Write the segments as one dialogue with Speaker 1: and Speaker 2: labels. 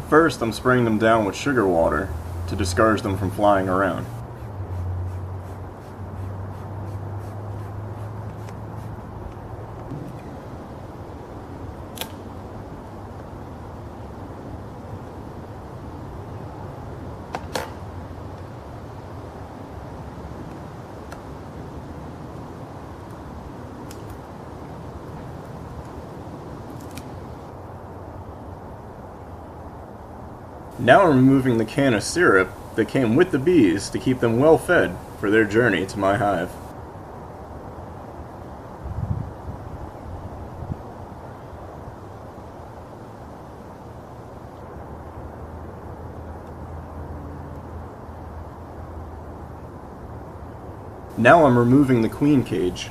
Speaker 1: First, I'm spraying them down with sugar water to discourage them from flying around. Now I'm removing the can of syrup that came with the bees to keep them well fed for their journey to my hive. Now I'm removing the queen cage.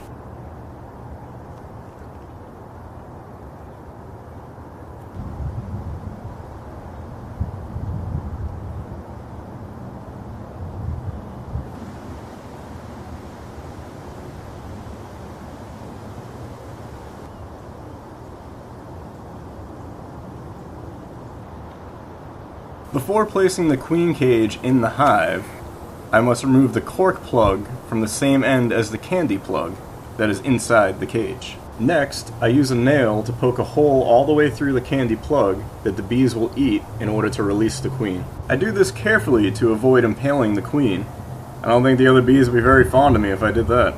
Speaker 1: Before placing the queen cage in the hive, I must remove the cork plug from the same end as the candy plug that is inside the cage. Next, I use a nail to poke a hole all the way through the candy plug that the bees will eat in order to release the queen. I do this carefully to avoid impaling the queen. I don't think the other bees would be very fond of me if I did that.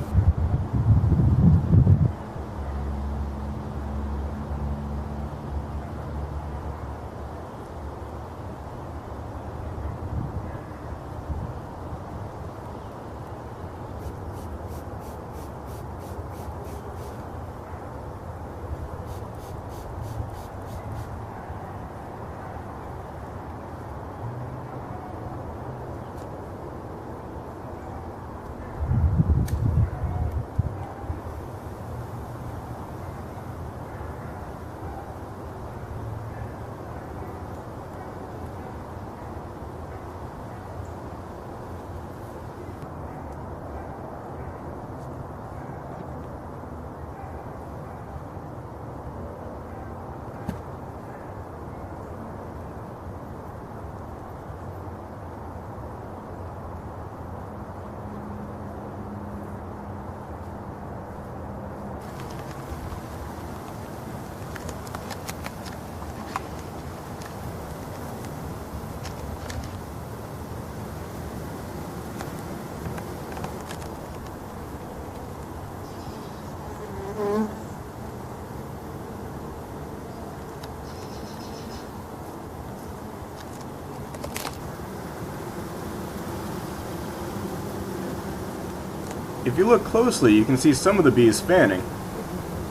Speaker 1: If you look closely, you can see some of the bees fanning.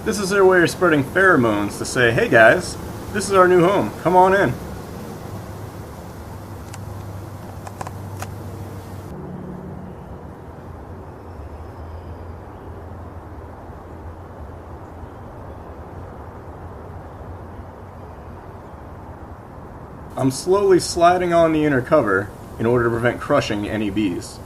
Speaker 1: This is their way of spreading pheromones to say, hey guys, this is our new home, come on in. I'm slowly sliding on the inner cover in order to prevent crushing any bees.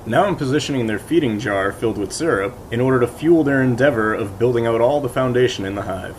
Speaker 1: Now I'm positioning their feeding jar filled with syrup in order to fuel their endeavor of building out all the foundation in the hive.